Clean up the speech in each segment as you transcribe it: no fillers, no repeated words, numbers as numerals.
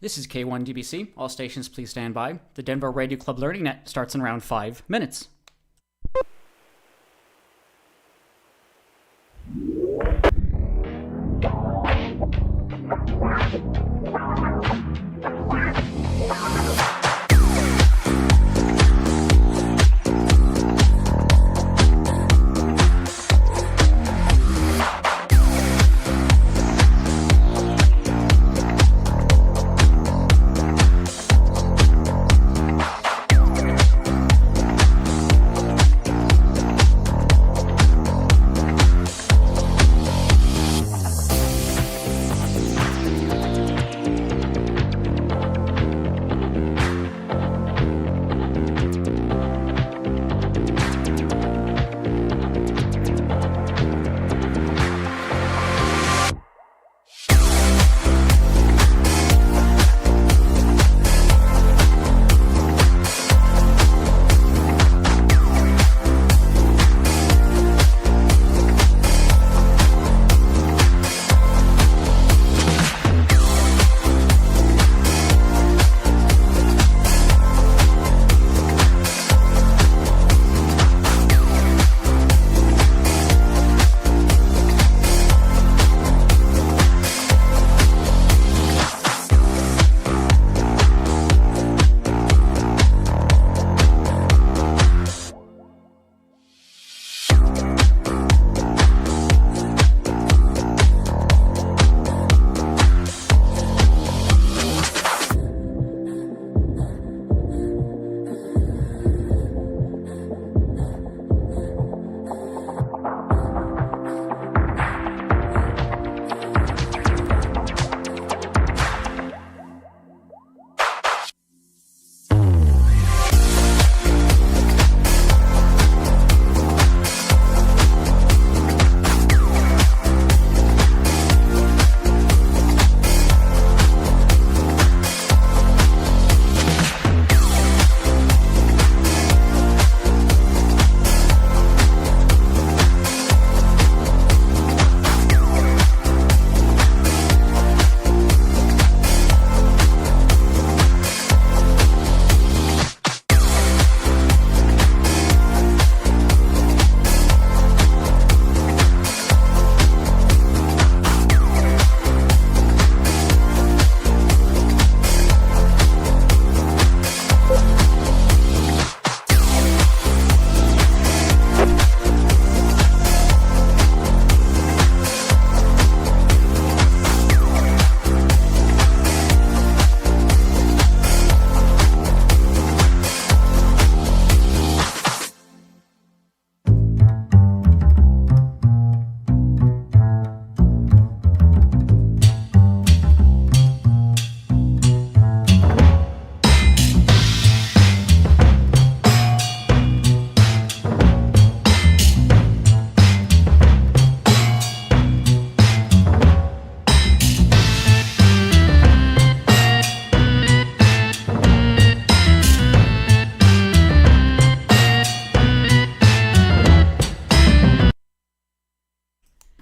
This is K1DBC. All stations, please stand by. The Denver Radio Club Learning Net starts in around 5 minutes.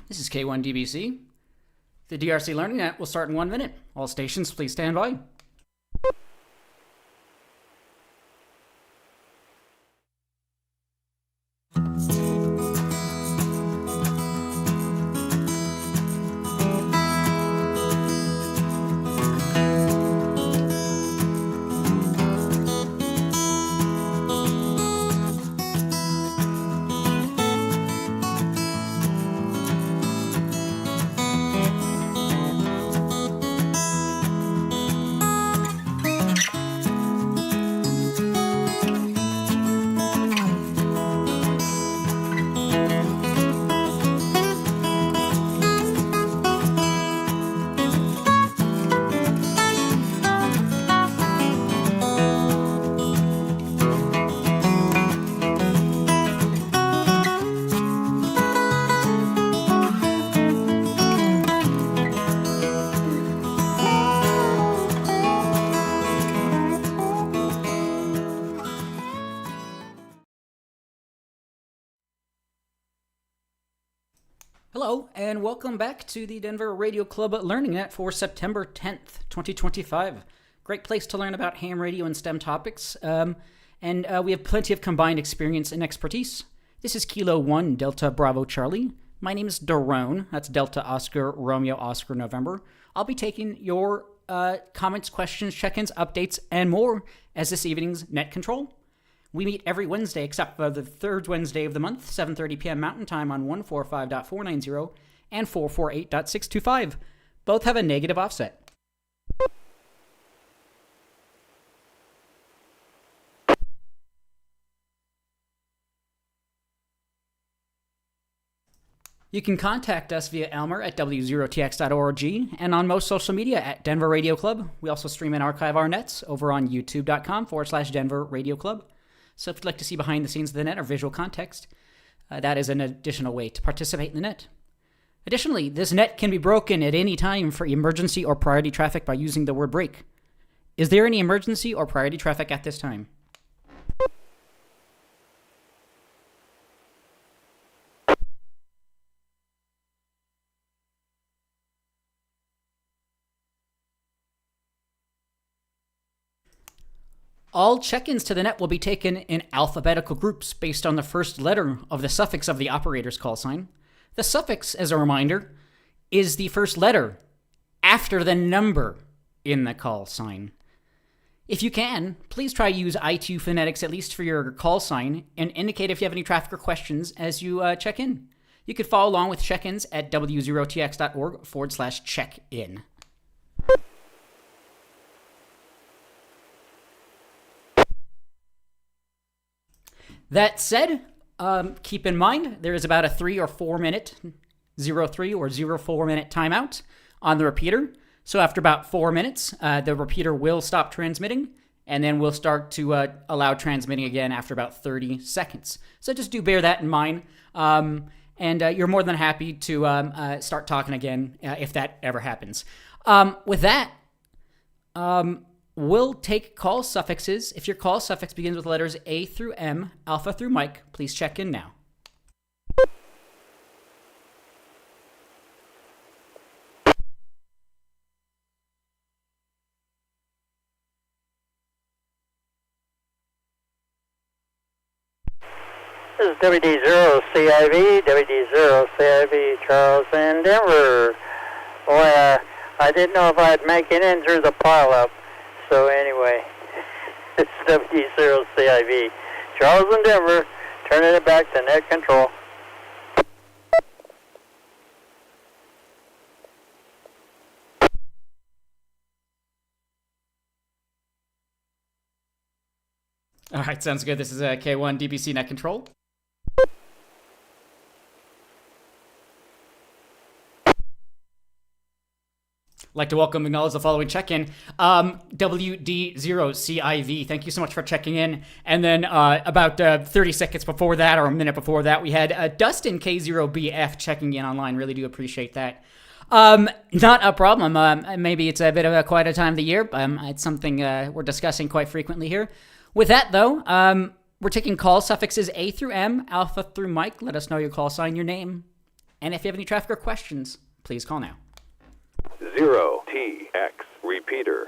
This is K1DBC. The DRC Learning Net will start in 1 minute. All stations, please stand by. Hello, and welcome back to the Denver Radio Club Learning Net for September 10th, 2025. Great place to learn about ham radio and STEM topics, and we have plenty of combined experience and expertise. This is Kilo 1 Delta Bravo Charlie. My name is Daron. That's Delta Oscar Romeo Oscar November. I'll be taking your comments, questions, check-ins, updates, and more as this evening's Net Control. We meet every Wednesday except for the third Wednesday of the month, 7:30 p.m. Mountain Time on 145.490 and 448.625. Both have a negative offset. You can contact us via Elmer at w0tx.org and on most social media at Denver Radio Club. We also stream and archive our nets over on youtube.com/Denver Radio Club. So if you'd like to see behind the scenes of the net or visual context, that is an additional way to participate in the net. Additionally, this net can be broken at any time for emergency or priority traffic by using the word break. Is there any emergency or priority traffic at this time? All check-ins to the net will be taken in alphabetical groups based on the first letter of the suffix of the operator's call sign. The suffix, as a reminder, is the first letter after the number in the call sign. If you can, please try to use ITU phonetics at least for your call sign and indicate if you have any traffic or questions as you check in. You could follow along with check-ins at w0tx.org/check-in. That said, keep in mind there is about a 3 or 4 minute 03 or 04 minute timeout on the repeater. So after about 4 minutes, the repeater will stop transmitting, and then we'll start to allow transmitting again after about 30 seconds. So just do bear that in mind, and you're more than happy to start talking again if that ever happens. With that, we'll take call suffixes. If your call suffix begins with letters A through M, Alpha through Mike, please check in now. This is WD0CIV, WD0CIV, Charles in Denver. Boy, I didn't know if I'd make it in through the pileup. So anyway, it's WD0CIV. Charles in Denver, turning it back to net control. All right, sounds good. This is K1 DBC net control. Like to welcome and acknowledge the following check-in. WD0CIV, thank you so much for checking in. And then about 30 seconds before that, or a minute before that, we had Dustin K0BF checking in online. Really do appreciate that. Not a problem. Maybe it's a bit of quite a time of the year. It's something we're discussing quite frequently here. With that, though, we're taking call suffixes A through M, Alpha through Mike. Let us know your call sign, your name. And if you have any traffic or questions, please call now. 0TX repeater.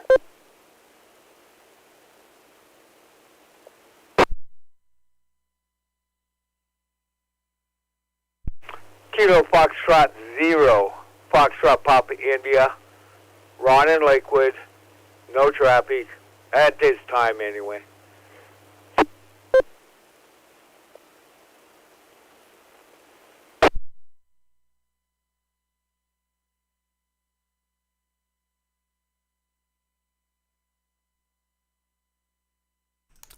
Kilo Foxtrot 0, Foxtrot Papa India, Ron in Lakewood, no traffic, at this time anyway.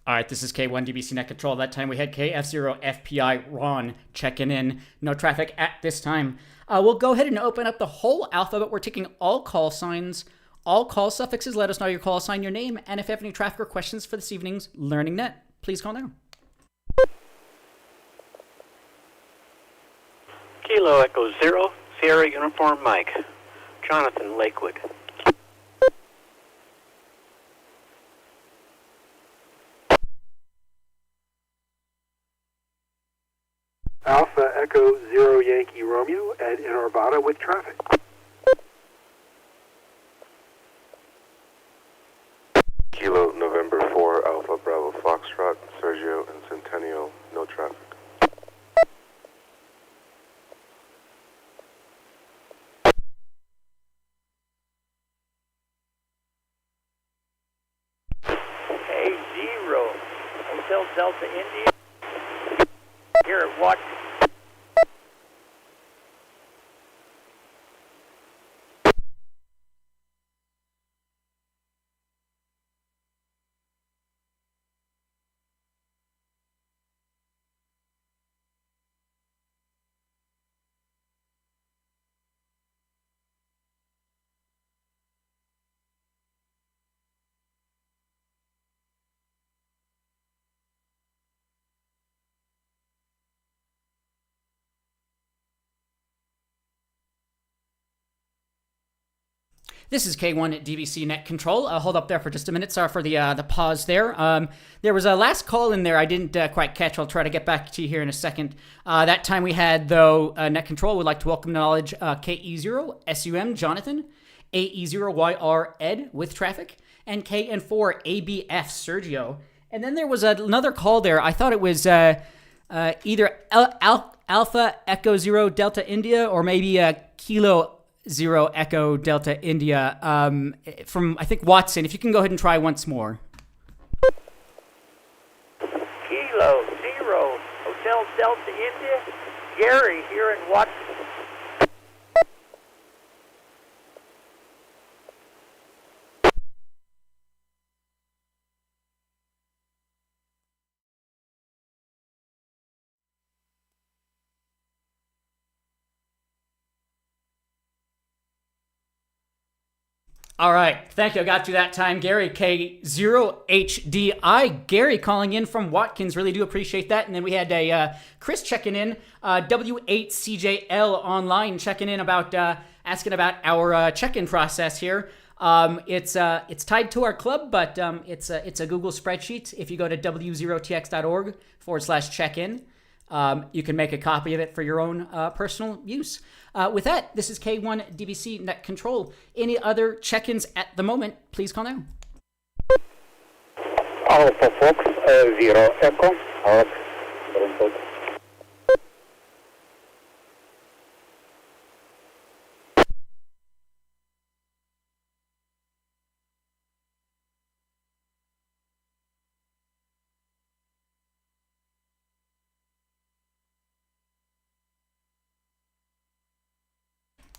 All right, this is K1 DBC Net Control. That time we had KF0 FPI Ron checking in. No traffic at this time. We'll go ahead and open up the whole alphabet. We're taking all call signs, all call suffixes. Let us know your call sign, your name, and if you have any traffic or questions for this evening's Learning Net, please call now. Kilo Echo 0, Sierra Uniform Mike, Jonathan Lakewood. Alpha Echo 0 Yankee. Yankee Romeo at in Arvada with traffic. Kilo November 4 Alpha Bravo Foxtrot, Sergio and Centennial, no traffic. A0, Hotel Delta India, here at Watt. This is K1 at DVC Net Control. Hold up there for just a minute. Sorry for the pause there. There was a last call in there I didn't quite catch. I'll try to get back to you here in a second. That time we had, though, Net Control would like to welcome knowledge KE0, SUM, Jonathan, AE0YR, Ed, with traffic, and KN4, ABF, Sergio. And then there was another call there. I thought it was either Alpha Echo 0 Delta India or maybe Kilo 0 Echo Delta India from, I think, Watson. If you can go ahead and try once more. Kilo 0, Hotel Delta India, Gary here in Watson. All right. Thank you. I got you that time, Gary. K0HDI. Gary calling in from Watkins. Really do appreciate that. And then we had a Chris checking in. W8CJL online checking in about asking about our check-in process here. It's tied to our club, but it's a Google spreadsheet. If you go to w0tx.org/check-in, you can make a copy of it for your own personal use. With that, this is K1 DVC Net Control. Any other check-ins at the moment, please call now. Alpha Fox 0 Echo, Alex, Brunford.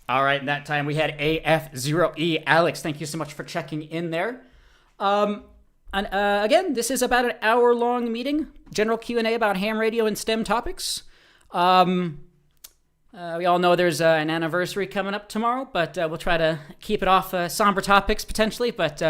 All right, and that time we had AF0E. Alex, thank you so much for checking in there. Again, this is about an hour-long meeting, general Q&A about ham radio and STEM topics. We all know there's an anniversary coming up tomorrow, but we'll try to keep it off somber topics potentially. But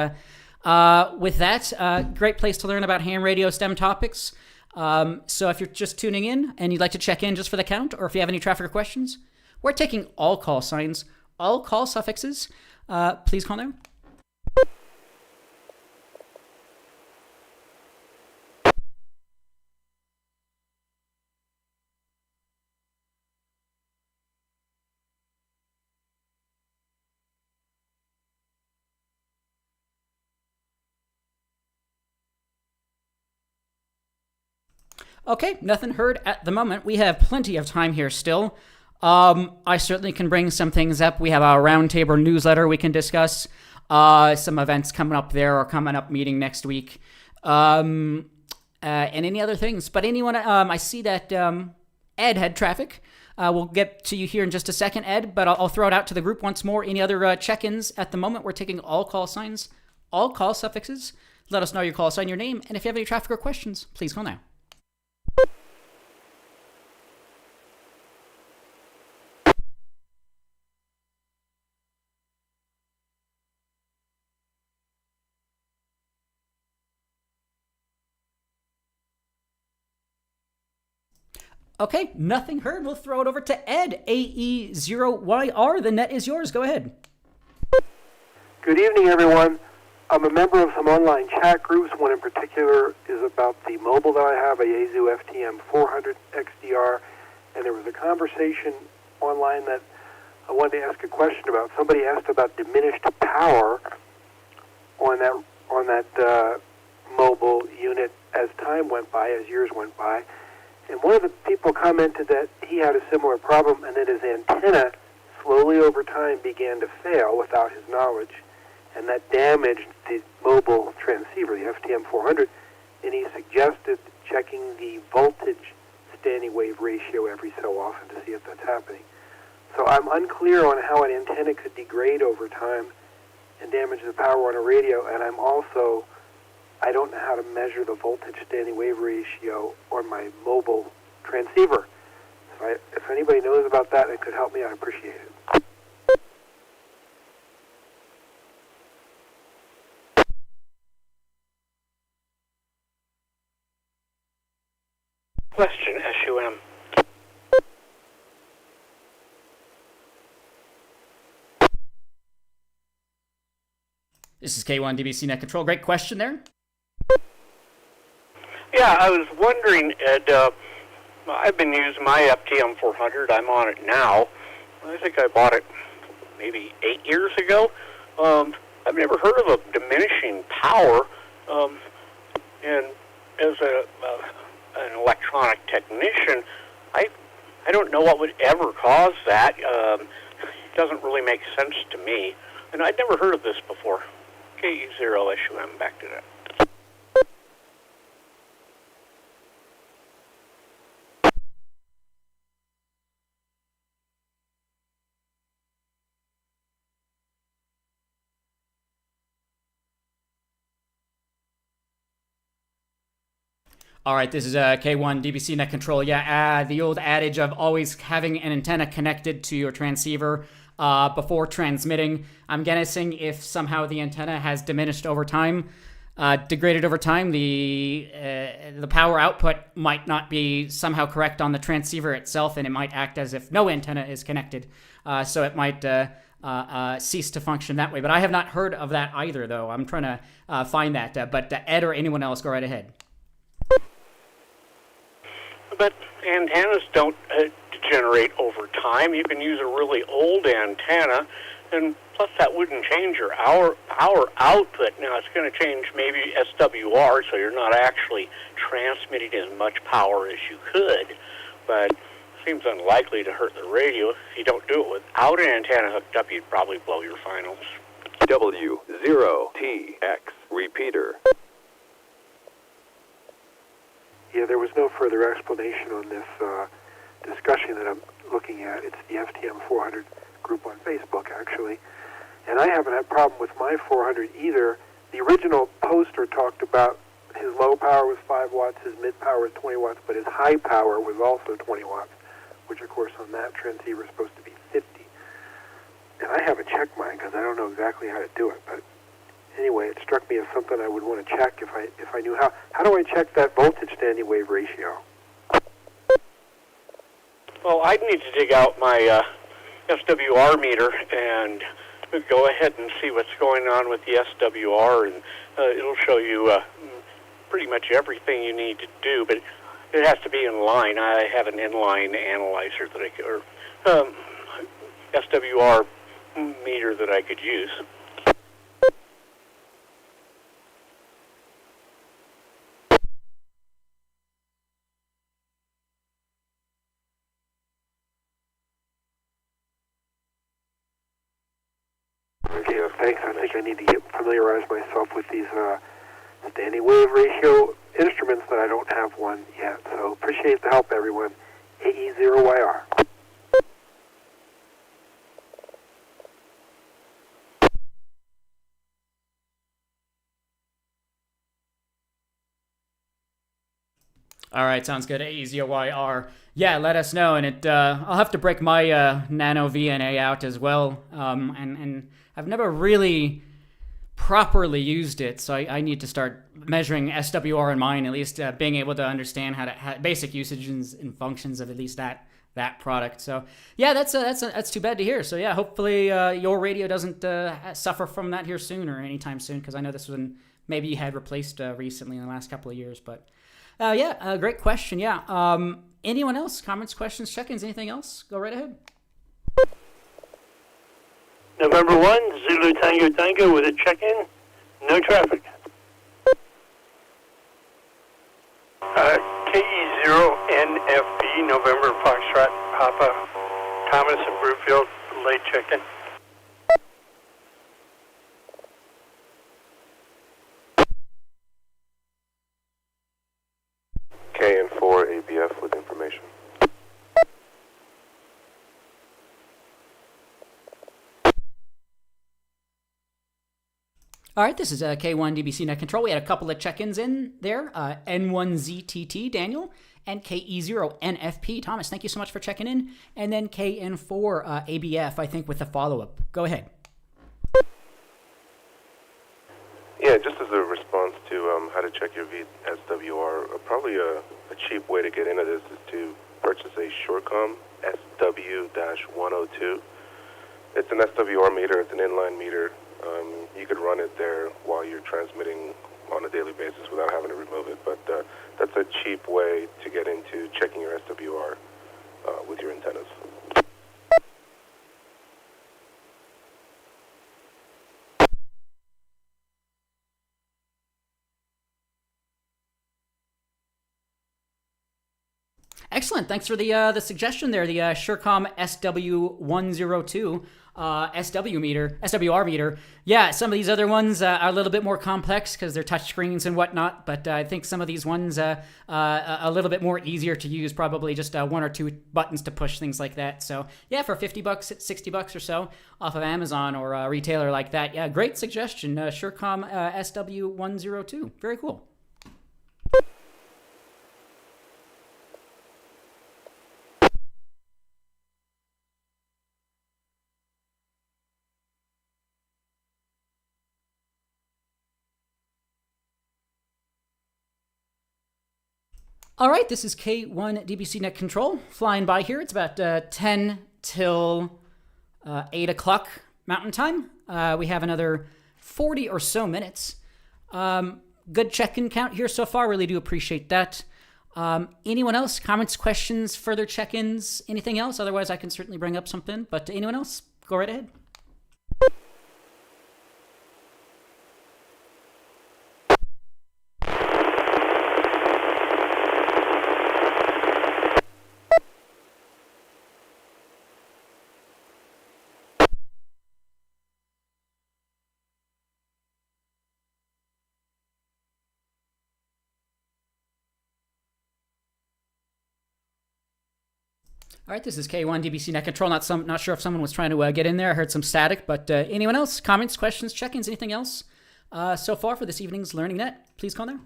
with that, great place to learn about ham radio STEM topics. So if you're just tuning in and you'd like to check in just for the count, or if you have any traffic or questions, we're taking all call signs, all call suffixes. Please call now. Okay, nothing heard at the moment. We have plenty of time here still. I certainly can bring some things up. We have our roundtable newsletter we can discuss. Some events coming up there or coming up meeting next week. And any other things. But anyone, I see that Ed had traffic. We'll get to you here in just a second, Ed, but I'll throw it out to the group once more. Any other check-ins at the moment? We're taking all call signs, all call suffixes. Let us know your call sign, your name, and if you have any traffic or questions, please call now. Okay, nothing heard. We'll throw it over to Ed, AE0YR. The net is yours. Go ahead. Good evening, everyone. I'm a member of some online chat groups. One in particular is about the mobile that I have, a Yaesu FTM 400 XDR, and there was a conversation online that I wanted to ask a question about. Somebody asked about diminished power on that mobile unit as time went by, as years went by. And one of the people commented that he had a similar problem and that his antenna slowly over time began to fail without his knowledge, and that damaged the mobile transceiver, the FTM400, and he suggested checking the voltage standing wave ratio every so often to see if that's happening. So I'm unclear on how an antenna could degrade over time and damage the power on a radio, and I don't know how to measure the voltage standing wave ratio on my mobile transceiver. So if anybody knows about that and could help me, I'd appreciate it. Question, SUM. This is K1 DBC Net Control. Great question there. Yeah, I was wondering, Ed, I've been using my FTM400. I'm on it now. I think I bought it maybe 8 years ago. I've never heard of a diminishing power. And as an electronic technician, I don't know what would ever cause that. It doesn't really make sense to me. And I'd never heard of this before. KE0SUM, back to that. All right, this is K1 DBC Net Control. Yeah, the old adage of always having an antenna connected to your transceiver before transmitting. I'm guessing if somehow the antenna has diminished over time, degraded over time, the power output might not be somehow correct on the transceiver itself, and it might act as if no antenna is connected. So it might cease to function that way. But I have not heard of that either, though. I'm trying to find that. But Ed or anyone else, go right ahead. But antennas don't degenerate over time. You can use a really old antenna, and plus that wouldn't change your power output. Now, it's going to change maybe SWR, so you're not actually transmitting as much power as you could, but it seems unlikely to hurt the radio. If you don't do it without an antenna hooked up, you'd probably blow your finals. W0TX repeater. Yeah, there was no further explanation on this discussion that I'm looking at. It's the FTM400 group on Facebook, actually. And I haven't had a problem with my 400 either. The original poster talked about his low power was 5 watts, his mid power was 20 watts, but his high power was also 20 watts, which, of course, on that transceiver is supposed to be 50. And I haven't checked mine because I don't know exactly how to do it, but anyway, it struck me as something I would want to check if I knew how. How do I check that voltage standing wave ratio? Well, I'd need to dig out my SWR meter and go ahead and see what's going on with the SWR, and it'll show you pretty much everything you need to do, but it has to be in line. I have an inline analyzer that or SWR meter that I could use. Okay, thanks. I think I need to familiarize myself with these standing wave ratio instruments that I don't have one yet. So appreciate the help, everyone. AE0YR. All right, sounds good. AE0YR. Yeah, let us know, and I'll have to break my Nano VNA out as well. And I've never really properly used it, so I need to start measuring SWR in mine, at least being able to understand how basic usages and functions of at least that product. So yeah, that's too bad to hear. So yeah, hopefully your radio doesn't suffer from that here soon or anytime soon, because I know this one maybe you had replaced recently in the last couple of years. But great question. Yeah. Anyone else? Comments, questions, check-ins, anything else? Go right ahead. November 1, Zulu Tango Tango with a check-in. No traffic. KE0NFB, November Foxtrot, Papa, Thomas and Brewfield, late check-in. KN4 ABF with information. All right, this is K1 DBC Net Control. We had a couple of check-ins in there. N1ZTT, Daniel, and KE0NFP, Thomas. Thank you so much for checking in. And then KN4 ABF, I think, with the follow-up. Go ahead. Yeah, just as a response to how to check your SWR, probably a cheap way to get into this is to purchase a Surecom SW-102. It's an SWR meter. It's an inline meter. You could run it there while you're transmitting on a daily basis without having to remove it. But that's a cheap way to get into checking your SWR with your antennas. Excellent. Thanks for the suggestion there. The Surecom SW102 SWR meter. Yeah, some of these other ones are a little bit more complex because they're touch screens and whatnot. But I think some of these ones a little bit more easier to use. Probably just one or two buttons to push, things like that. So yeah, for $50, $60 or so off of Amazon or a retailer like that. Yeah, great suggestion. Surecom SW102. Very cool. All right, this is K1 DBC Net Control flying by here. It's about 10 till 8 o'clock Mountain Time. We have another 40 or so minutes. Good check-in count here so far. Really do appreciate that. Anyone else? Comments, questions, further check-ins, anything else? Otherwise, I can certainly bring up something. But anyone else? Go right ahead. All right, this is K1 DBC Net Control. Not sure if someone was trying to get in there. I heard some static, but anyone else? Comments, questions, check-ins, anything else so far for this evening's Learning Net? Please call now.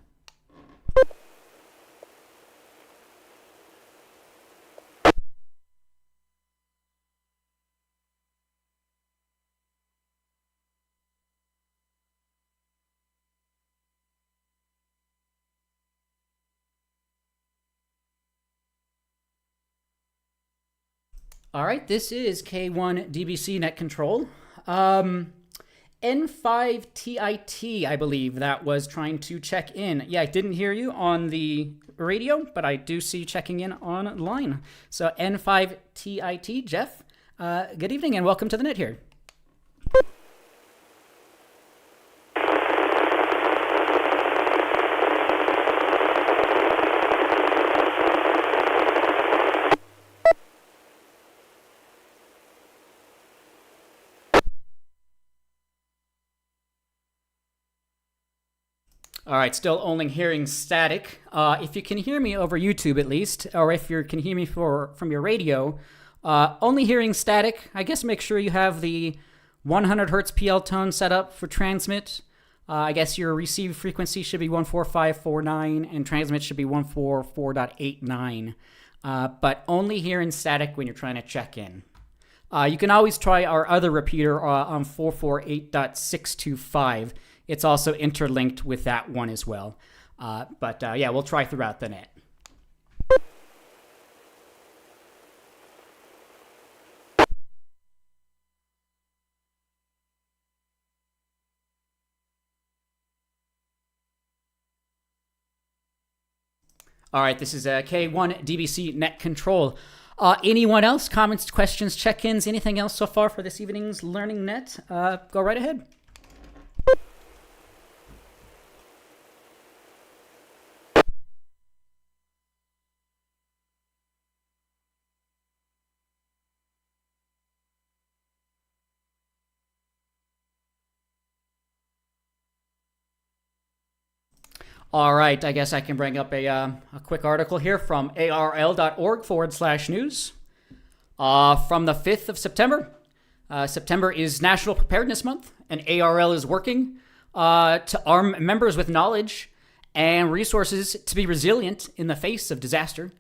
All right, this is K1 DBC Net Control. N5TIT, I believe that was trying to check in. Yeah, I didn't hear you on the radio, but I do see you checking in online. So N5TIT, Jeff, good evening and welcome to the net here. All right, still only hearing static. If you can hear me over YouTube at least, or if you can hear me from your radio, only hearing static, I guess make sure you have the 100 hertz PL tone set up for transmit. I guess your receive frequency should be 14549 and transmit should be 144.89. But only hearing static when you're trying to check in. You can always try our other repeater on 448.625. It's also interlinked with that one as well. But yeah, we'll try throughout the net. All right, this is K1 DBC Net Control. Anyone else? Comments, questions, check-ins, anything else so far for this evening's Learning Net? Go right ahead. All right, I guess I can bring up a quick article here from arl.org/news. From the 5th of September. September is National Preparedness Month, and ARL is working to arm members with knowledge and resources to be resilient in the face of disaster.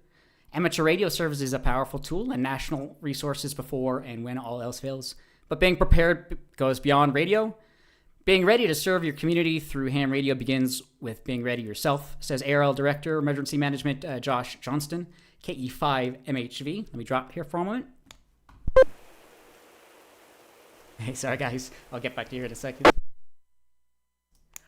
Amateur radio serves as a powerful tool and national resources before and when all else fails. But being prepared goes beyond radio. Being ready to serve your community through ham radio begins with being ready yourself, says ARL Director, Emergency Management, Josh Johnston, KE5MHV. Let me drop here for a moment. Hey, sorry guys. I'll get back to you in a second.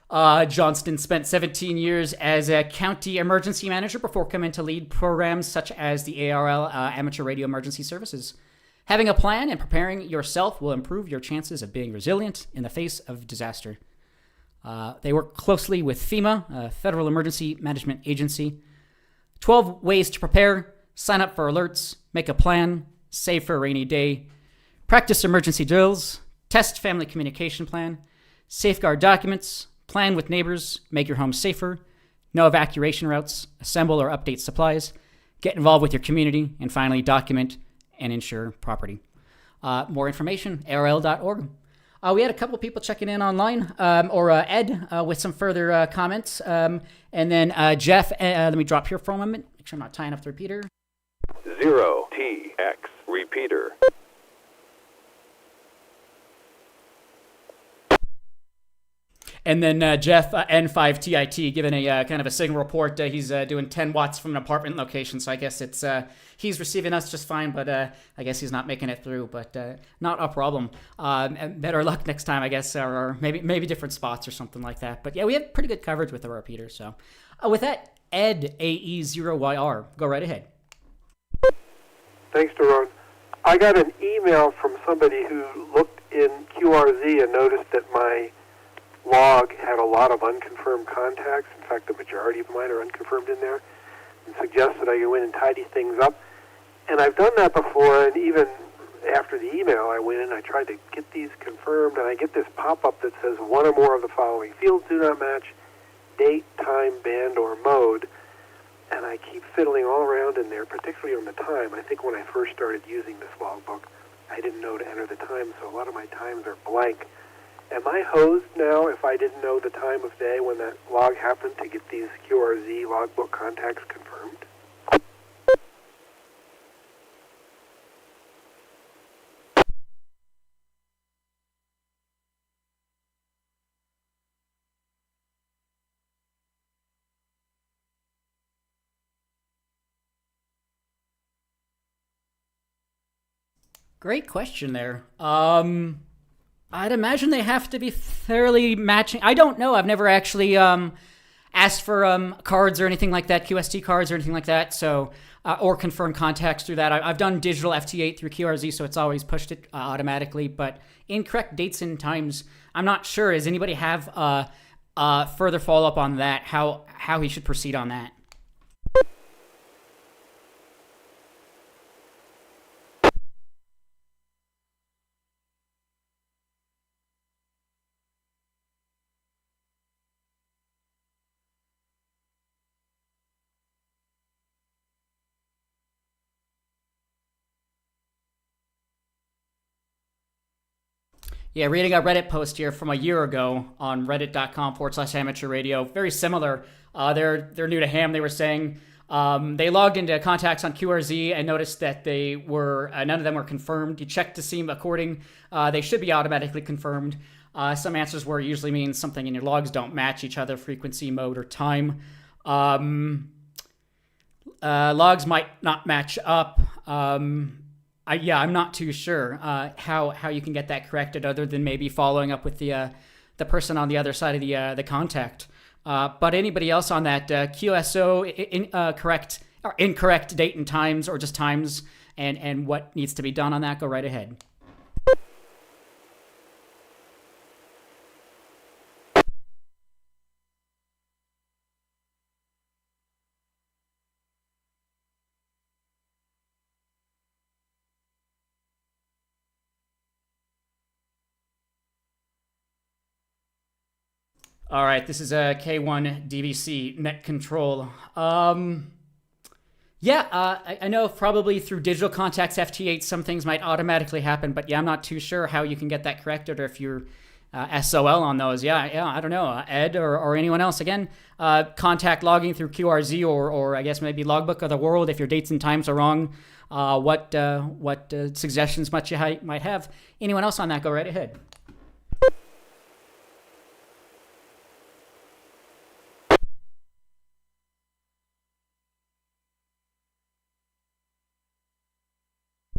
Johnston spent 17 years as a county emergency manager before coming to lead programs such as the ARL Amateur Radio Emergency Services. Having a plan and preparing yourself will improve your chances of being resilient in the face of disaster. They work closely with FEMA, Federal Emergency Management Agency. 12 ways to prepare. Sign up for alerts. Make a plan. Save for a rainy day. Practice emergency drills. Test family communication plan. Safeguard documents. Plan with neighbors. Make your home safer. Know evacuation routes. Assemble or update supplies. Get involved with your community. And finally, document and insure property. More information, arl.org. We had a couple people checking in online, or Ed with some further comments. And then Jeff, let me drop here for a moment. Make sure I'm not tying up the repeater. 0TX repeater. And then Jeff, N5TIT, giving a kind of a signal report. He's doing 10 watts from an apartment location, so I guess it's he's receiving us just fine, but I guess he's not making it through, but not a problem. Better luck next time, I guess, or maybe different spots or something like that. But yeah, we have pretty good coverage with the repeater. So with that, Ed, AE0YR, go right ahead. Thanks, Daron. I got an email from somebody who looked in QRZ and noticed that my log had a lot of unconfirmed contacts. In fact, the majority of mine are unconfirmed in there, and suggested I go in and tidy things up. And I've done that before, and even after the email, I went in, I tried to get these confirmed, and I get this pop-up that says one or more of the following fields do not match date, time, band, or mode. And I keep fiddling all around in there, particularly on the time. I think when I first started using this logbook, I didn't know to enter the time, so a lot of my times are blank. Am I hosed now if I didn't know the time of day when that log happened to get these QRZ logbook contacts confirmed? Great question there. I'd imagine they have to be fairly matching. I don't know. I've never actually asked for cards or anything like that, QST cards or anything like that, so or confirmed contacts through that. I've done digital FT8 through QRZ, so it's always pushed it automatically. But incorrect dates and times, I'm not sure. Does anybody have further follow-up on that, how he should proceed on that? Yeah, reading a Reddit post here from a year ago on reddit.com/amateur radio. Very similar. They're new to ham. They were saying they logged into contacts on QRZ and noticed that they were none of them were confirmed. You checked to see according. They should be automatically confirmed. Some answers were usually means something in your logs don't match each other, frequency, mode, or time. Logs might not match up. I'm not too sure how you can get that corrected, other than maybe following up with the person on the other side of the contact. But anybody else on that QSO incorrect date and times, or just times and what needs to be done on that, go right ahead. All right, this is a K1 DBC net control. I know probably through digital contacts FT8 some things might automatically happen, but yeah, I'm not too sure how you can get that corrected or if you're SOL on those. Yeah, I don't know. Ed or anyone else. Again, contact logging through QRZ or I guess maybe Logbook of the World if your dates and times are wrong. What suggestions might you might have? Anyone else on that? Go right ahead.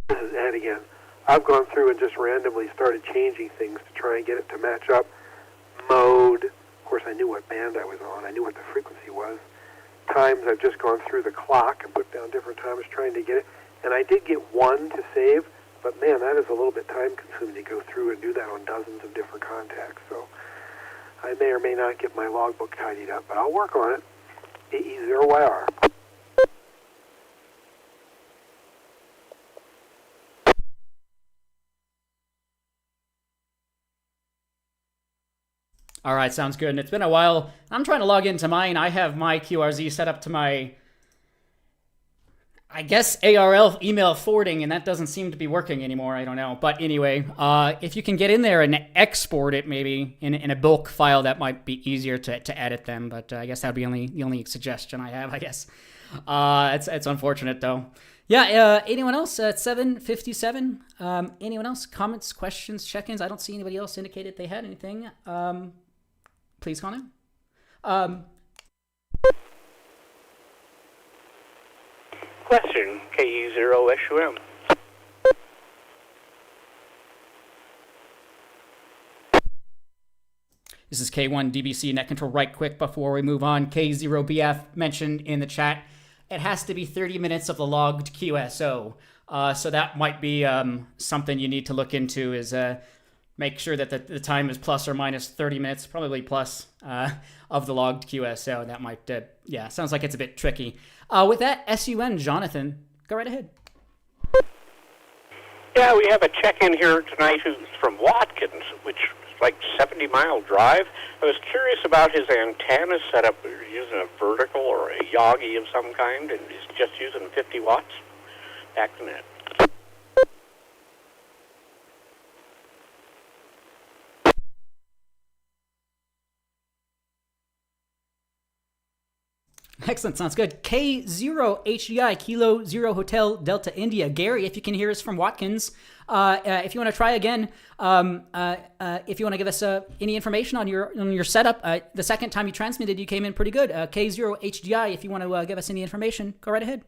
This is Ed again. I've gone through and just randomly started changing things to try and get it to match up. Mode. Of course, I knew what band I was on. I knew what the frequency was. Times, I've just gone through the clock and put down different times trying to get it. And I did get one to save, but man, that is a little bit time-consuming to go through and do that on dozens of different contacts. So I may or may not get my logbook tidied up, but I'll work on it. AE0YR. All right, sounds good. And it's been a while. I'm trying to log into mine. I have my QRZ set up to my, I guess, ARL email forwarding, and that doesn't seem to be working anymore. I don't know. But anyway, if you can get in there and export it maybe in a bulk file, that might be easier to edit them. But I guess that would be the only suggestion I have, I guess. It's unfortunate, though. Yeah, anyone else at 7:57? Anyone else? Comments, questions, check-ins? I don't see anybody else indicated they had anything. Please call in. Question, KE0SUM. This is K1 DBC Net Control. Right quick before we move on, K0BF mentioned in the chat, it has to be 30 minutes of the logged QSO. So that might be something you need to look into is make sure that the time is plus or minus 30 minutes, probably plus of the logged QSO. That might, sounds like it's a bit tricky. With that, SUN, Jonathan, go right ahead. Yeah, we have a check-in here tonight who's from Watkins, which is like 70-mile drive. I was curious about his antenna setup. We're using a vertical or a Yagi of some kind, and he's just using 50 watts. Back to net. Excellent, sounds good. K0HDI, Kilo Zero Hotel Delta India. Gary, if you can hear us from Watkins, if you want to try again, if you want to give us any information on your setup, the second time you transmitted, you came in pretty good. K0HDI, if you want to give us any information, go right ahead.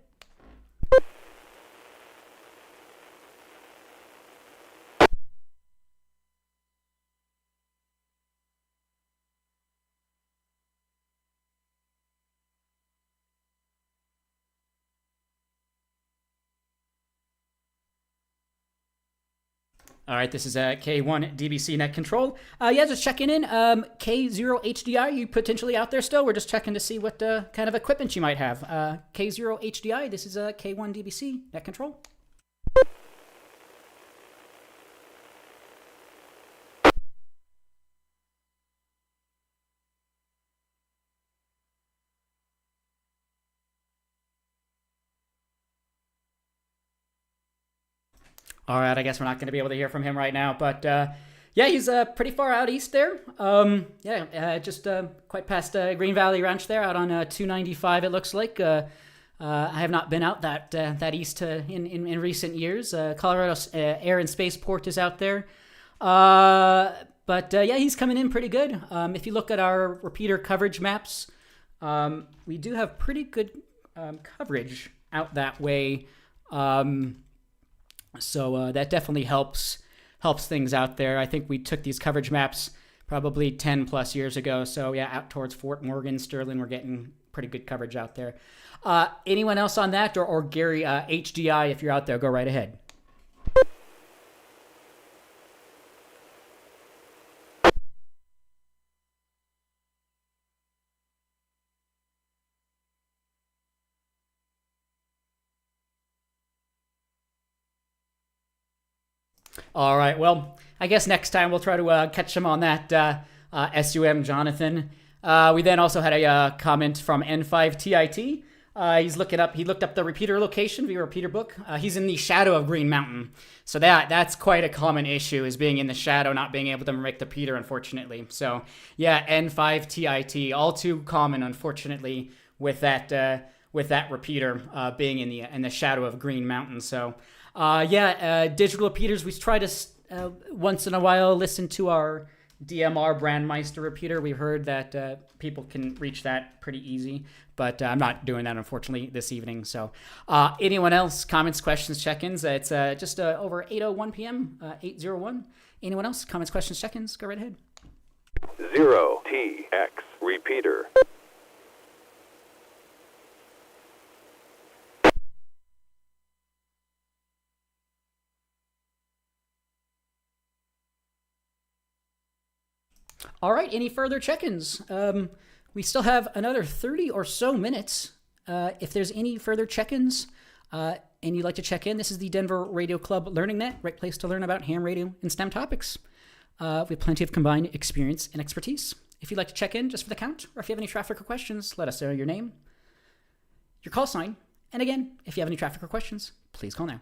All right, this is K1 DBC Net Control. Just checking in. K0HDI, you potentially out there still? We're just checking to see what kind of equipment you might have. K0HDI, this is K1 DBC Net Control. All right, I guess we're not going to be able to hear from him right now, but he's pretty far out east there. Just quite past Green Valley Ranch there, out on 295. It looks like. I have not been out that east in recent years. Colorado Air and Spaceport is out there, he's coming in pretty good. If you look at our repeater coverage maps, we do have pretty good coverage out that way. So that definitely helps things out there. I think we took these coverage maps probably 10 plus years ago. So yeah, out towards Fort Morgan, Sterling, we're getting pretty good coverage out there. Anyone else on that, or Gary, HDI, if you're out there, go right ahead. All right. Well, I guess next time we'll try to catch him on that SUM, Jonathan. We then also had a comment from N5TIT. He looked up the repeater location via repeater book. He's in the shadow of Green Mountain. So that's quite a common issue, is being in the shadow, not being able to make the repeater, unfortunately. So yeah, N5TIT, all too common, unfortunately, with that repeater being in the shadow of Green Mountain. So digital repeaters, we try to once in a while listen to our DMR Brandmeister repeater. We've heard that people can reach that pretty easy, but I'm not doing that, unfortunately, this evening. So anyone else, comments, questions, check-ins? It's just over 8:01 p.m., 8:01. Anyone else, comments, questions, check-ins? Go right ahead. 0TX repeater. All right, any further check-ins? We still have another 30 or so minutes. If there's any further check-ins and you'd like to check in, this is the Denver Radio Club Learning Net, right place to learn about ham radio and STEM topics. We have plenty of combined experience and expertise. If you'd like to check in just for the count, or if you have any traffic or questions, let us know your name, your call sign, and again, if you have any traffic or questions, please call now.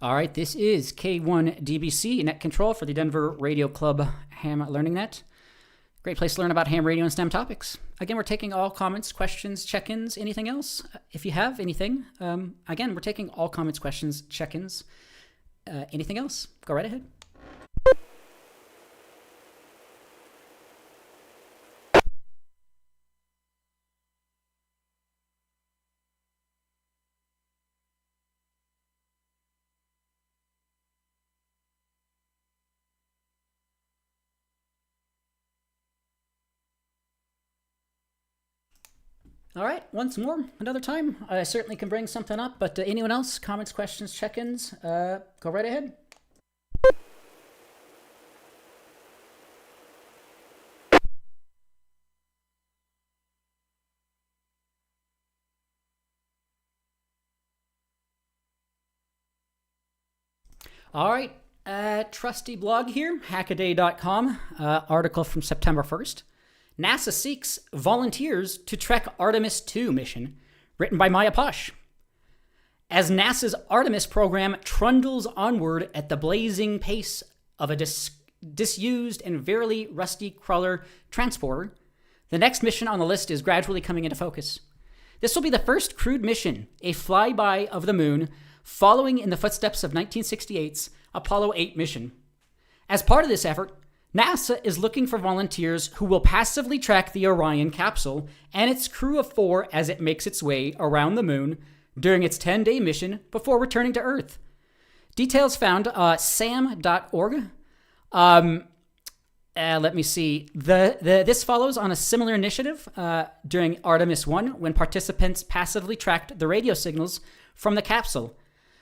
All right, this is K1DBC, Net Control for the Denver Radio Club Ham Learning Net. Great place to learn about ham radio and STEM topics. Again, we're taking all comments, questions, check-ins, anything else. If you have anything, again, we're taking all comments, questions, check-ins. Anything else? Go right ahead. All right, once more, another time. I certainly can bring something up, but anyone else? Comments, questions, check-ins? Go right ahead. All right, trusty blog here, hackaday.com, article from September 1st. NASA seeks volunteers to trek Artemis II mission, written by Maya Posh. As NASA's Artemis program trundles onward at the blazing pace of a disused and very rusty crawler transporter, the next mission on the list is gradually coming into focus. This will be the first crewed mission, a flyby of the moon, following in the footsteps of 1968's Apollo 8 mission. As part of this effort, NASA is looking for volunteers who will passively track the Orion capsule and its crew of 4 as it makes its way around the moon during its 10-day mission before returning to Earth. Details found sam.org. Let me see. This follows on a similar initiative during Artemis 1 when participants passively tracked the radio signals from the capsule.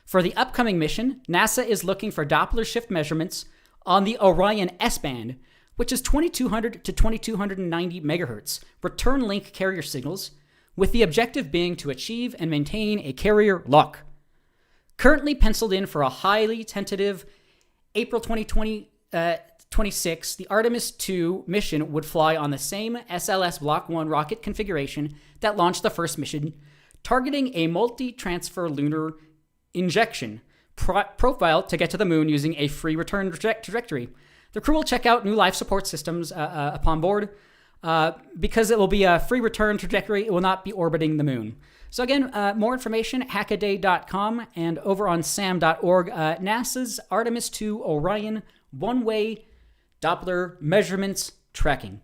For the upcoming mission, NASA is looking for Doppler shift measurements on the Orion S-band, which is 2200 to 2290 megahertz, return link carrier signals, with the objective being to achieve and maintain a carrier lock. Currently penciled in for a highly tentative April 2026, the Artemis II mission would fly on the same SLS Block 1 rocket configuration that launched the first mission, targeting a multi-transfer lunar injection profile to get to the moon using a free return trajectory. The crew will check out new life support systems upon board. Because it will be a free return trajectory, it will not be orbiting the moon. So again, more information at hackaday.com and over on sam.org. NASA's Artemis II Orion one-way Doppler measurements tracking.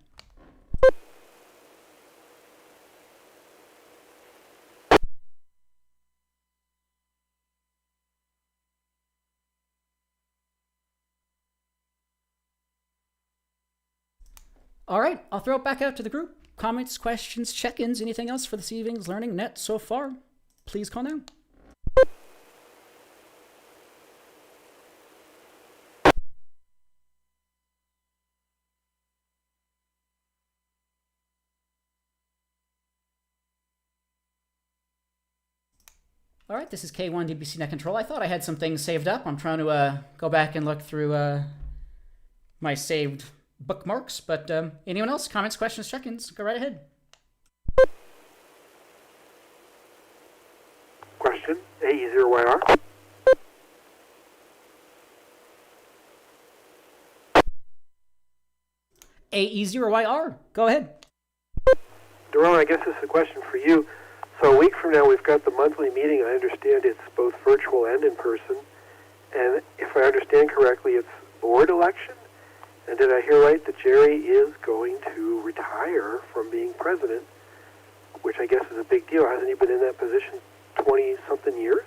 All right, I'll throw it back out to the group. Comments, questions, check-ins, anything else for this evening's Learning Net so far? Please call now. All right, this is K1 DBC Net Control. I thought I had some things saved up. I'm trying to go back and look through my saved bookmarks, but anyone else? Comments, questions, check-ins? Go right ahead. Question, AE0YR. AE0YR, go ahead. Daron, I guess this is a question for you. So a week from now, we've got the monthly meeting. I understand it's both virtual and in person. And if I understand correctly, it's board election. And did I hear right that Jerry is going to retire from being president, which I guess is a big deal. Hasn't he been in that position 20-something years?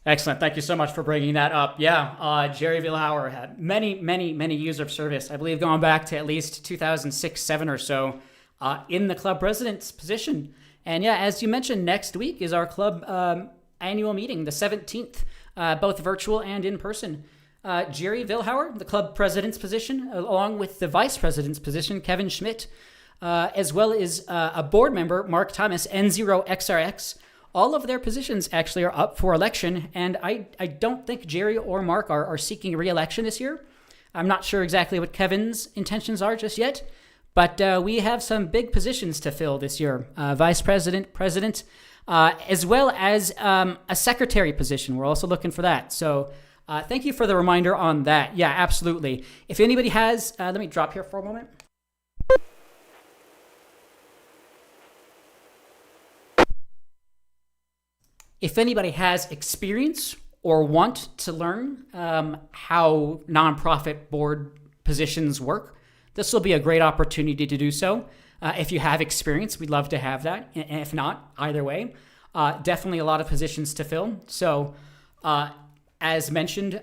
Excellent. Thank you so much for bringing that up. Yeah, Jerry Vilhauer had many, many, many years of service. I believe going back to at least 2006-7 or so in the club president's position. And yeah, as you mentioned, next week is our club annual meeting, the 17th, both virtual and in person. Jerry Vilhauer, the club president's position, along with the vice president's position, Kevin Schmidt, as well as a board member, Mark Thomas, N0XRX. All of their positions actually are up for election, and I don't think Jerry or Mark are seeking re-election this year. I'm not sure exactly what Kevin's intentions are just yet, but we have some big positions to fill this year. Vice president, president, as well as a secretary position. We're also looking for that. So thank you for the reminder on that. Yeah, absolutely. If anybody has, let me drop here for a moment. If anybody has experience or want to learn how nonprofit board positions work, this will be a great opportunity to do so. If you have experience, we'd love to have that. And if not, either way, definitely a lot of positions to fill. So as mentioned,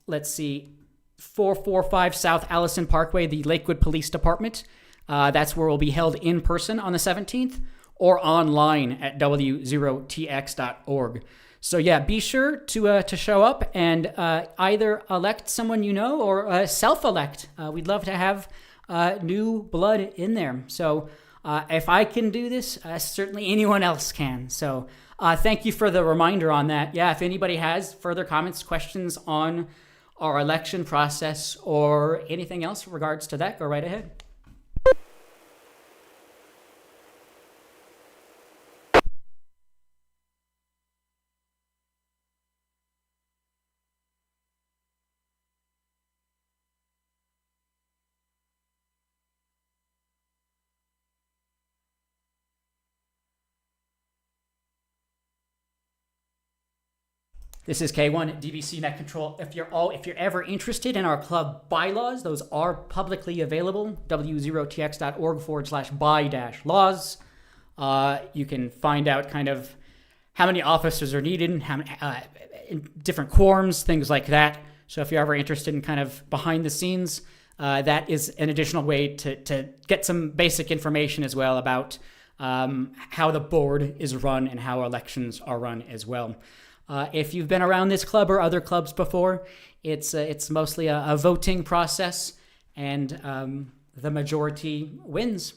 let's see, 445 South Allison Parkway, the Lakewood Police Department. That's where we'll be held in person on the 17th. Or online at w0tx.org. So yeah, be sure to show up and either elect someone you know or self-elect. We'd love to have new blood in there. So if I can do this, certainly anyone else can. So thank you for the reminder on that. Yeah, if anybody has further comments, questions on our election process or anything else in regards to that, go right ahead. This is K1 DBC Net Control. If you're ever interested in our club bylaws, those are publicly available. w0tx.org/by-laws. You can find out kind of how many officers are needed, how many, in different quorums, things like that. So if you're ever interested in kind of behind the scenes, that is an additional way to get some basic information as well about how the board is run and how elections are run as well. If you've been around this club or other clubs before, it's mostly a voting process, and the majority wins.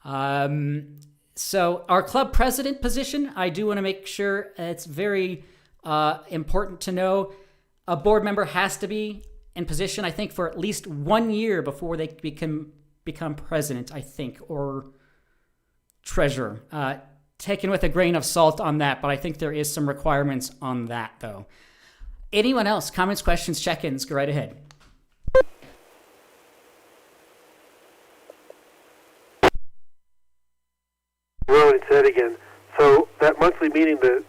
So our club president position, I do want to make sure it's very important to know a board member has to be in position, I think, for at least 1 year before they become president, I think, or treasurer. Taken with a grain of salt on that, but I think there is some requirements on that, though. Anyone else? Comments, questions, check-ins? Go right ahead. Well, it's say that again. So that monthly meeting, the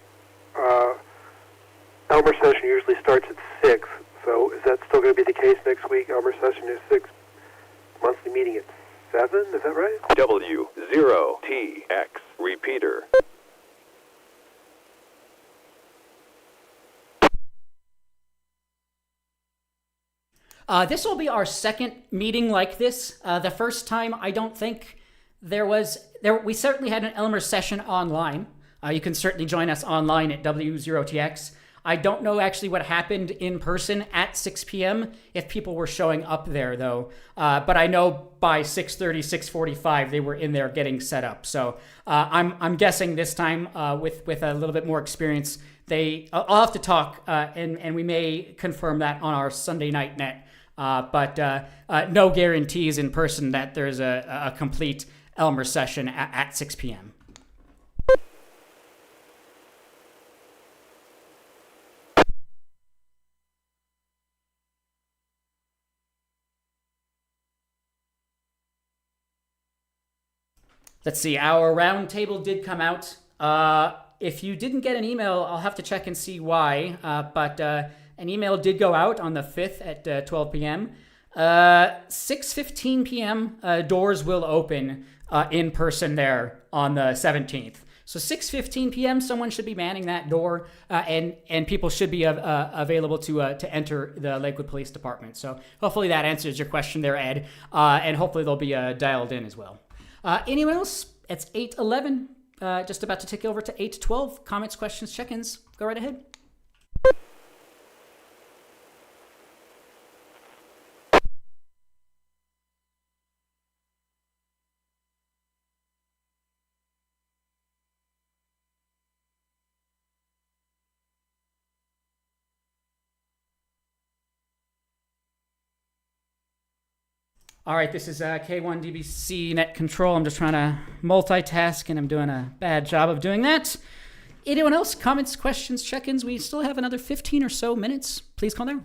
Elmer session usually starts at 6. So is that still going to be the case next week? Elmer session is 6. Monthly meeting at 7. Is that right? W0TX repeater. This will be our second meeting like this. The first time, I don't think we certainly had an Elmer session online. You can certainly join us online at W0TX. I don't know actually what happened in person at 6 p.m. if people were showing up there, though. But I know by 6:30, 6:45, they were in there getting set up. So I'm guessing this time with a little bit more experience, I'll have to talk, and we may confirm that on our Sunday night net. But no guarantees in person that there's a complete Elmer session at 6 p.m. Let's see, our roundtable did come out. If you didn't get an email, I'll have to check and see why. But an email did go out on the 5th at 12 p.m. 6:15 p.m. Doors will open in person there on the 17th. So 6:15 p.m. someone should be manning that door, and people should be available to enter the Lakewood Police Department. So hopefully that answers your question there, Ed, and hopefully they'll be dialed in as well. Anyone else? It's 8:11. Just about to tick over to 8:12. Comments, questions, check-ins. Go right ahead. All right, this is K1DBC Net Control. I'm just trying to multitask, and I'm doing a bad job of doing that. Anyone else? Comments, questions, check-ins? We still have another 15 or so minutes. Please call now.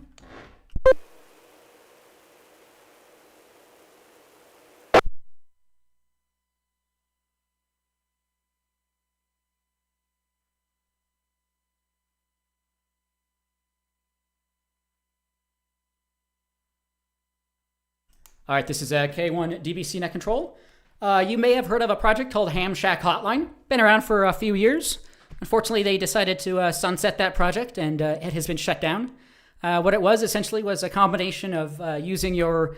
All right, this is K1DBC Net Control. You may have heard of a project called Ham Shack Hotline. Been around for a few years. Unfortunately, they decided to sunset that project, and it has been shut down. What it was essentially was a combination of using your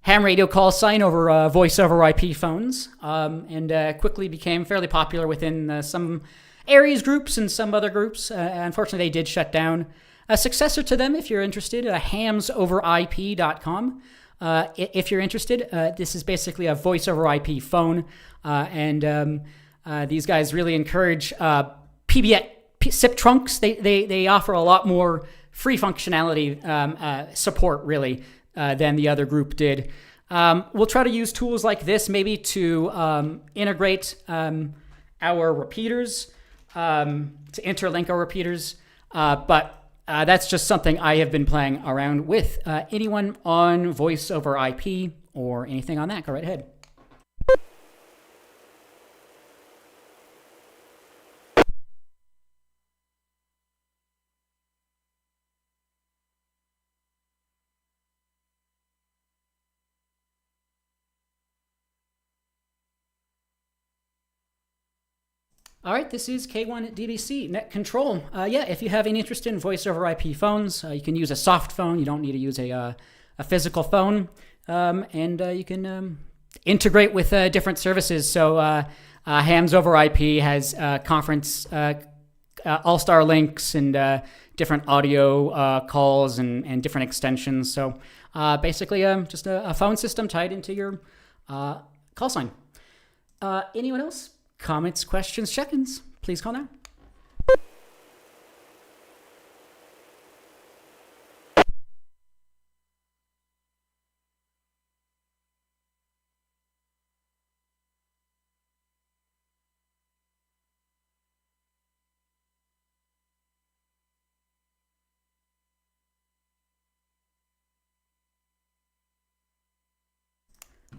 ham radio call sign over voice over IP phones, and quickly became fairly popular within some Aries groups and some other groups. Unfortunately, they did shut down. A successor to them, if you're interested, hamsoverip.com. If you're interested, this is basically a voice over IP phone, and these guys really encourage PBX SIP trunks. They offer a lot more free functionality support, really, than the other group did. We'll try to use tools like this maybe to integrate our repeaters, to interlink our repeaters, but that's just something I have been playing around with. Anyone on voice over IP or anything on that, go right ahead. All right, this is K1DBC Net Control. If you have any interest in voice over IP phones, you can use a soft phone. You don't need to use a physical phone, and you can integrate with different services. So Hams over IP has conference all-star links and different audio calls and different extensions. So basically, just a phone system tied into your call sign. Anyone else? Comments, questions, check-ins? Please call now.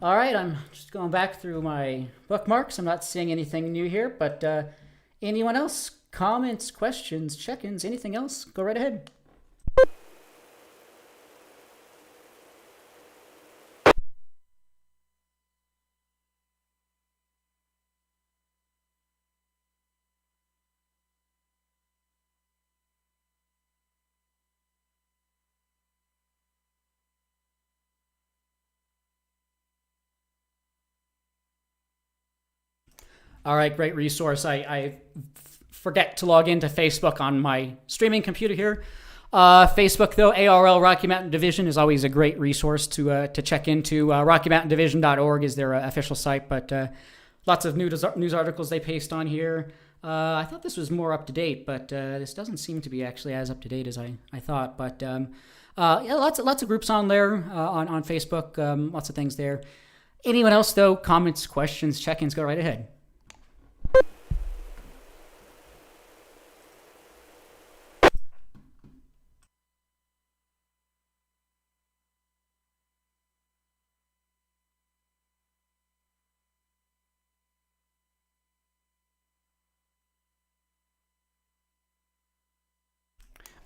All right, I'm just going back through my bookmarks. I'm not seeing anything new here, but anyone else? Comments, questions, check-ins, anything else? Go right ahead. All right, great resource. I forget to log into Facebook on my streaming computer here. Facebook, though, ARL Rocky Mountain Division is always a great resource to check into. RockyMountainDivision.org is their official site, but lots of news articles they paste on here. I thought this was more up to date, but this doesn't seem to be actually as up to date as I thought. But yeah, lots of groups on there on Facebook. Lots of things there. Anyone else, though? Comments, questions, check-ins? Go right ahead.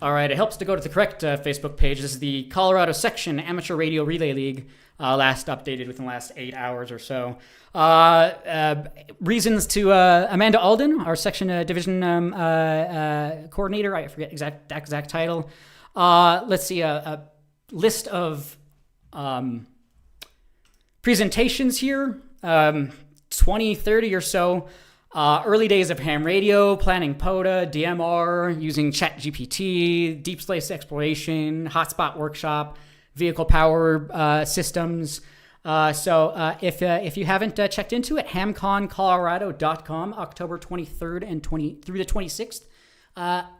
All right, it helps to go to the correct Facebook page. This is the Colorado Section Amateur Radio Relay League, last updated within the last 8 hours or so. Reasons to Amanda Alden, our section division coordinator. I forget exact title. Let's see, a list of presentations here, 20, 30 or so. Early days of ham radio, planning POTA, DMR, using ChatGPT, deep space exploration, hotspot workshop, vehicle power systems. So if you haven't checked into it, hamconcolorado.com, October 23rd and through the 26th,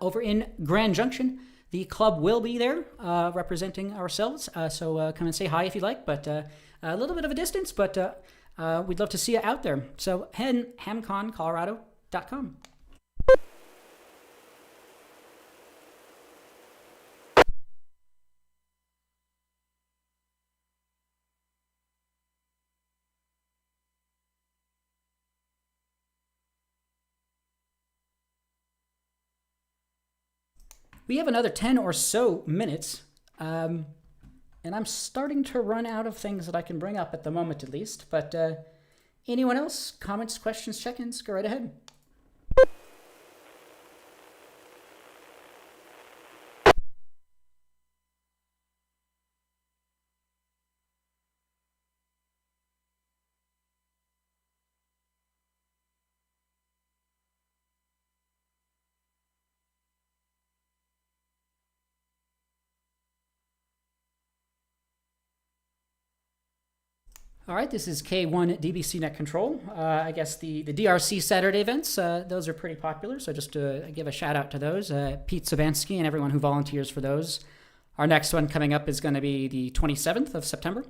over in Grand Junction. The club will be there representing ourselves. So come and say hi if you like, but a little bit of a distance, but we'd love to see you out there. So head hamconcolorado.com. We have another 10 or so minutes. And I'm starting to run out of things that I can bring up at the moment, at least. But anyone else? Comments, questions, check-ins? Go right ahead. All right, this is K1 DBC Net Control. I guess the DRC Saturday events, those are pretty popular, so just to give a shout out to those. Pete Sabansky and everyone who volunteers for those. Our next one coming up is going to be the 27th of September,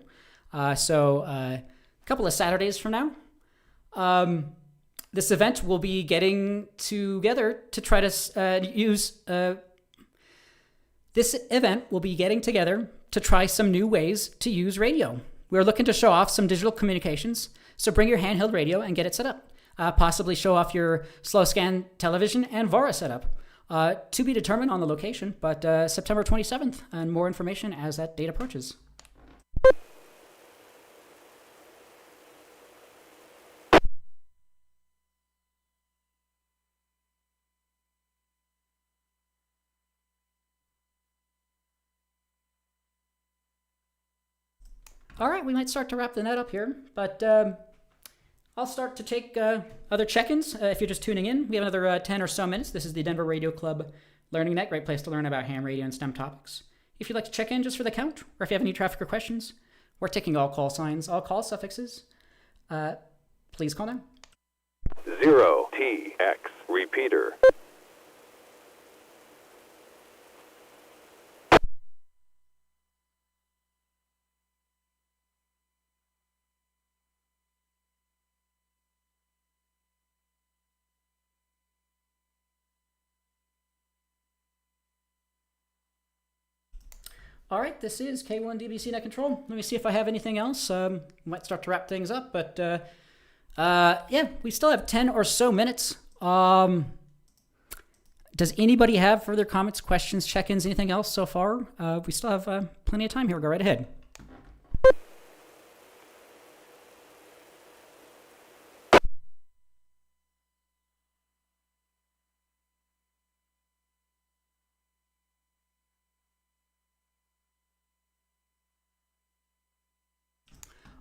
so a couple of Saturdays from now. This event will be getting together to try to use... This event will be getting together to try some new ways to use radio. We're looking to show off some digital communications, so bring your handheld radio and get it set up. Possibly show off your slow scan television and VARA setup. To be determined on the location, but September 27th, and more information as that date approaches. All right, we might start to wrap the net up here, but I'll start to take other check-ins. If you're just tuning in, we have another 10 or so minutes. This is the Denver Radio Club Learning Net, great place to learn about ham radio and STEM topics. If you'd like to check in just for the count, or if you have any traffic or questions, we're taking all call signs, all call suffixes. Please call now. 0TX repeater. All right, this is K1DBC Net Control. Let me see if I have anything else. Might start to wrap things up, but yeah, we still have 10 or so minutes. Does anybody have further comments, questions, check-ins, anything else so far? We still have plenty of time here. Go right ahead.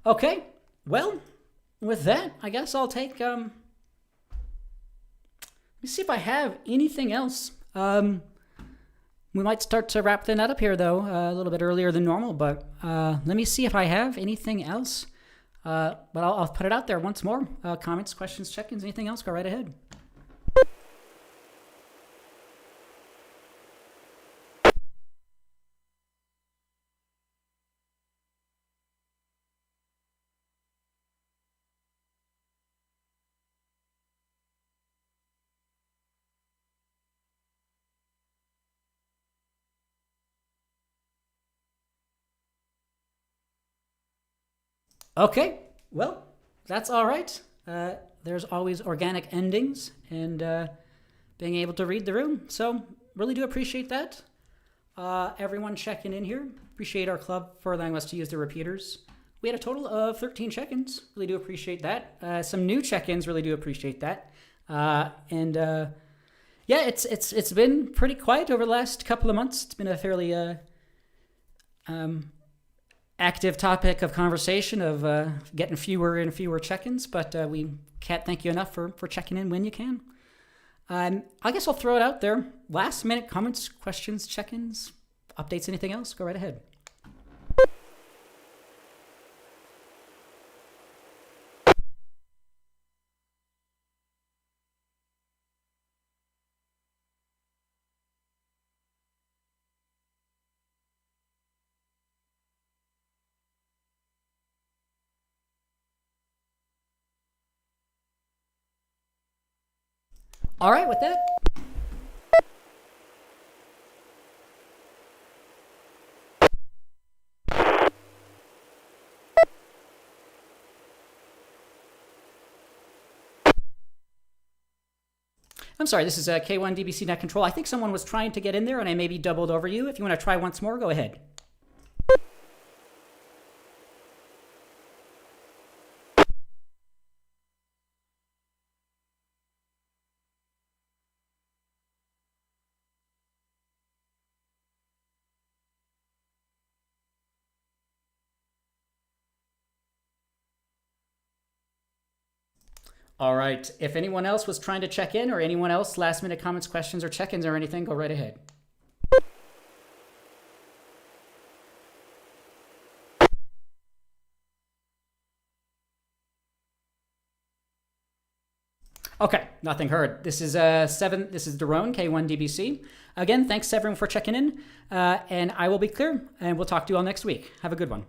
Okay, well, with that, I guess I'll take, let me see if I have anything else. We might start to wrap the net up here, though, a little bit earlier than normal, but let me see if I have anything else. But I'll put it out there once more. Comments, questions, check-ins, anything else, go right ahead. Okay, well, that's all right. There's always organic endings and being able to read the room. So really do appreciate that. Everyone checking in here. Appreciate our club for allowing us to use the repeaters. We had a total of 13 check-ins. Really do appreciate that. Some new check-ins. Really do appreciate that. Yeah, it's been pretty quiet over the last couple of months. It's been a fairly active topic of conversation of getting fewer and fewer check-ins, but we can't thank you enough for checking in when you can. I guess I'll throw it out there. Last minute comments, questions, check-ins, updates, anything else? Go right ahead. All right, with that. I'm sorry, this is K1DBC Net Control. I think someone was trying to get in there and I maybe doubled over you. If you want to try once more, go ahead. All right. If anyone else was trying to check in or anyone else, last minute comments, questions, or check-ins or anything, go right ahead. Okay, nothing heard. This is This is Daron, K1DBC. Again, thanks everyone for checking in, and I will be clear, and we'll talk to you all next week. Have a good one.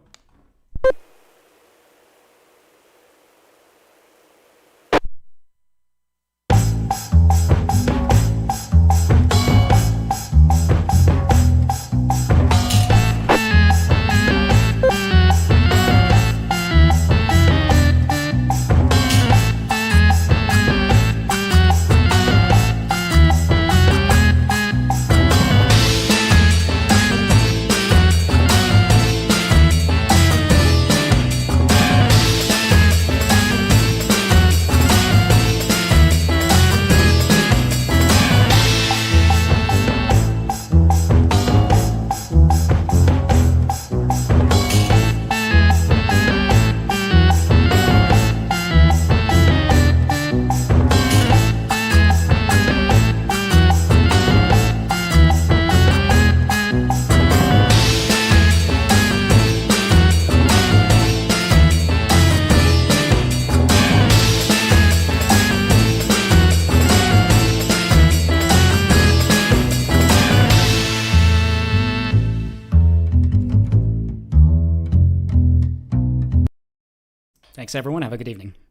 Thanks, everyone. Have a good evening.